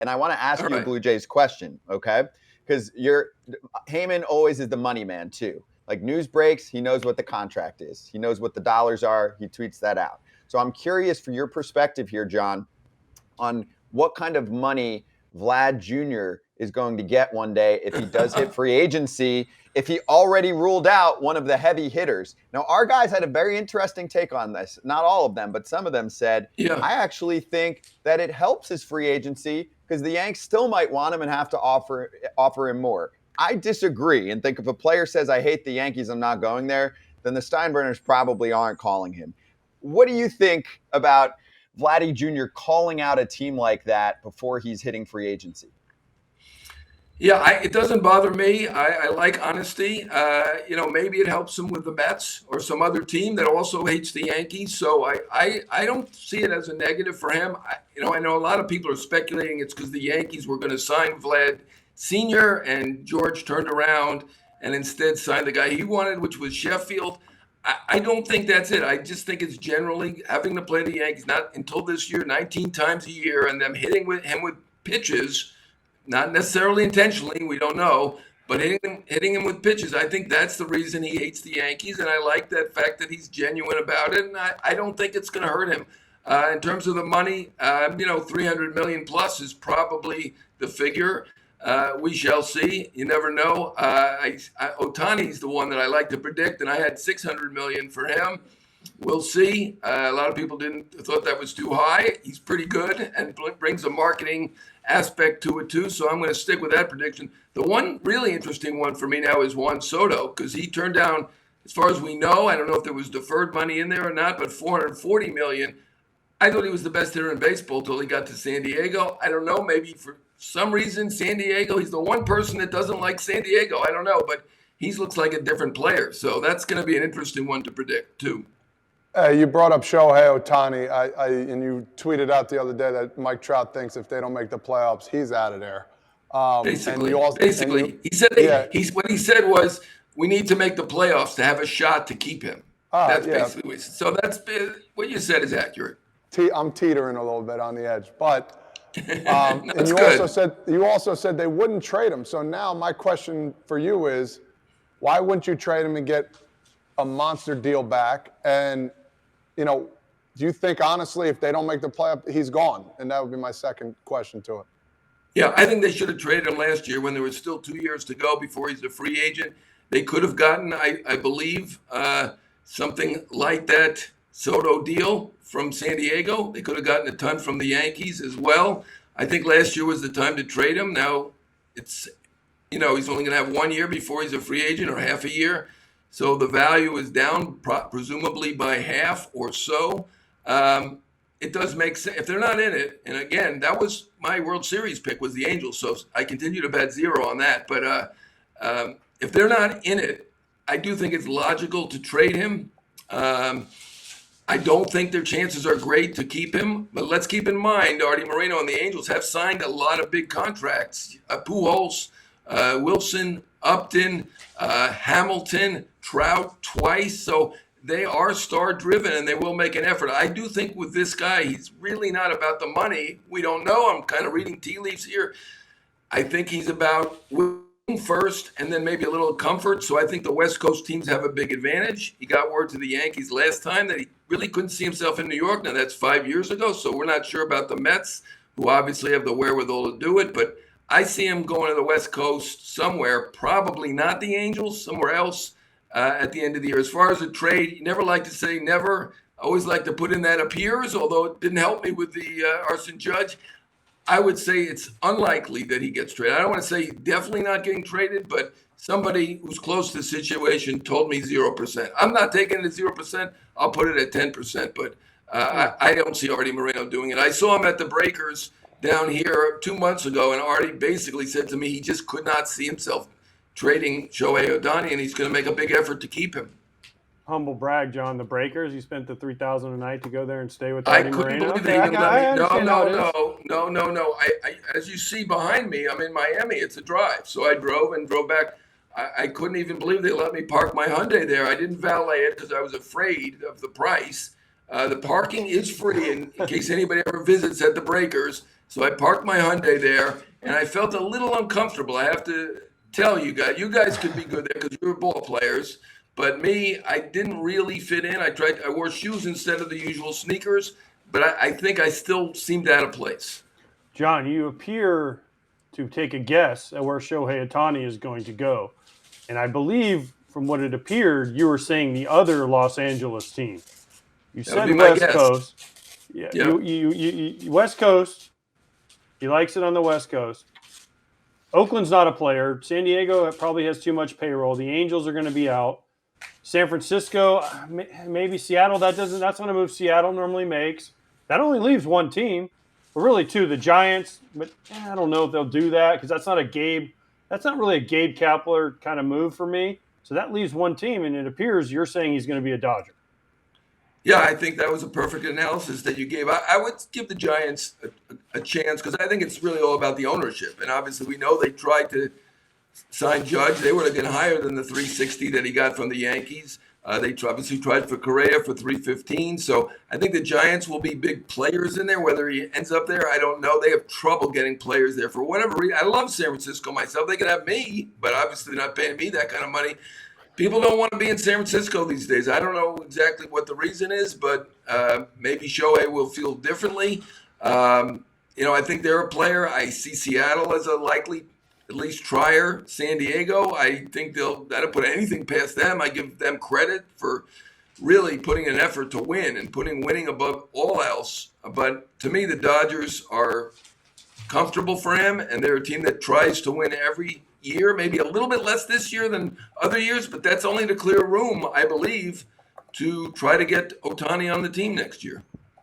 and I want to ask All you a right. Blue Jays question, okay? Because Heyman always is the money man too. Like news breaks, he knows what the contract is. He knows what the dollars are. He tweets that out. So I'm curious for your perspective here, John, on what kind of money Vlad Jr. is going to get one day if he does hit free agency, if he already ruled out one of the heavy hitters. Now, our guys had a very interesting take on this. Not all of them, but some of them said, Yeah. I actually think that it helps his free agency because the Yanks still might want him and have to offer him more. I disagree and think if a player says, I hate the Yankees, I'm not going there, then the Steinbrenners probably aren't calling him. What do you think about Vladdy Jr. calling out a team like that before he's hitting free agency? Yeah, it doesn't bother me. I like honesty. Maybe it helps him with the Mets or some other team that also hates the Yankees. So I don't see it as a negative for him. I know a lot of people are speculating it's because the Yankees were going to sign Vlad Sr. and George turned around and instead signed the guy he wanted, which was Sheffield. I don't think that's it. I just think it's generally having to play the Yankees, not until this year, 19 times a year, and them hitting him with pitches. Not necessarily intentionally, we don't know, but hitting him with pitches. I think that's the reason he hates the Yankees, and I like that fact that he's genuine about it, and I don't think it's going to hurt him. In terms of the money, 300 million plus is probably the figure. We shall see. You never know. Ohtani's the one that I like to predict, and I had 600 million for him. We'll see. A lot of people thought that was too high. He's pretty good and brings a marketing aspect to it too. So I'm going to stick with that prediction. The one really interesting one for me now is Juan Soto because he turned down, as far as we know, I don't know if there was deferred money in there or not, but 440 million. I thought he was the best hitter in baseball till he got to San Diego. I don't know, maybe for some reason San Diego, he's the one person that doesn't like San Diego. I don't know, but he looks like a different player. So that's going to be an interesting one to predict too. You brought up Shohei Ohtani, and you tweeted out the other day that Mike Trout thinks if they don't make the playoffs, he's out of there. Basically, he said what he said was we need to make the playoffs to have a shot to keep him. That's basically what he said. So that's what you said is accurate. I'm teetering a little bit on the edge, but and you also said they wouldn't trade him. So now my question for you is, why wouldn't you trade him and get a monster deal back? And do you think, honestly, if they don't make the playoff, he's gone? And that would be my second question to it. Yeah, I think they should have traded him last year when there was still 2 years to go before he's a free agent. They could have gotten, I believe, something like that Soto deal from San Diego. They could have gotten a ton from the Yankees as well. I think last year was the time to trade him. Now, it's, he's only going to have 1 year before he's a free agent or half a year. So the value is down presumably by half or so. It does make sense if they're not in it. And again, that was my World Series pick was the Angels. So I continue to bet zero on that. But if they're not in it, I do think it's logical to trade him. I don't think their chances are great to keep him. But let's keep in mind, Artie Moreno and the Angels have signed a lot of big contracts. Pujols, Wilson, Upton, Hamilton, Trout twice. So they are star driven and they will make an effort. I do think with this guy, he's really not about the money. We don't know. I'm kind of reading tea leaves here. I think he's about winning first and then maybe a little comfort. So I think the West Coast teams have a big advantage. He got word to the Yankees last time that he really couldn't see himself in New York. Now that's 5 years ago. So we're not sure about the Mets, who obviously have the wherewithal to do it. But I see him going to the West Coast somewhere, probably not the Angels, somewhere else at the end of the year. As far as a trade, you never like to say never. I always like to put in that appears, although it didn't help me with the arson judge. I would say it's unlikely that he gets traded. I don't want to say he's definitely not getting traded, but somebody who's close to the situation told me 0%. I'm not taking it at 0%. I'll put it at 10%, but I don't see Artie Moreno doing it. I saw him at the Breakers down here 2 months ago, and Artie basically said to me he just could not see himself trading Shohei Ohtani, and he's going to make a big effort to keep him. Humble brag, John. The Breakers, you spent the $3,000 a night to go there and stay with I Artie couldn't Moreno? believe they even let me. No. I as you see behind me, I'm in Miami. It's a drive, so I drove back. I couldn't even believe they let me park my Hyundai there. I didn't valet it because I was afraid of the price. The parking is free in case anybody ever visits at the Breakers. So I parked my Hyundai there, and I felt a little uncomfortable. I have to tell you guys could be good there because you're ball players. But me, I didn't really fit in. I wore shoes instead of the usual sneakers, but I think I still seemed out of place. John, you appear to take a guess at where Shohei Ohtani is going to go. And I believe, from what it appeared, you were saying the other Los Angeles team. You said West Coast. Yeah. You West Coast. He likes it on the West Coast. Oakland's not a player. San Diego probably has too much payroll. The Angels are going to be out. San Francisco, maybe Seattle. That's not a move Seattle normally makes. That only leaves one team. But really two, the Giants. But I don't know if they'll do that because that's not really a Gabe Kapler kind of move for me. So that leaves one team, and it appears you're saying he's going to be a Dodger. Yeah, I think that was a perfect analysis that you gave. I would give the Giants a chance because I think it's really all about the ownership. And obviously we know they tried to sign Judge. They would have been higher than the 360 that he got from the Yankees. They obviously tried for Correa for 315. So I think the Giants will be big players in there. Whether he ends up there, I don't know. They have trouble getting players there for whatever reason. I love San Francisco myself. They could have me, but obviously they're not paying me that kind of money. People don't want to be in San Francisco these days. I don't know exactly what the reason is, but maybe Shohei will feel differently. I think they're a player. I see Seattle as a likely at least trier. San Diego, I think that'll put anything past them. I give them credit for really putting an effort to win and putting winning above all else. But to me, the Dodgers are comfortable for him, and they're a team that tries to win every year, maybe a little bit less this year than other years, but that's only to clear room, I believe, to try to get Ohtani on the team next year.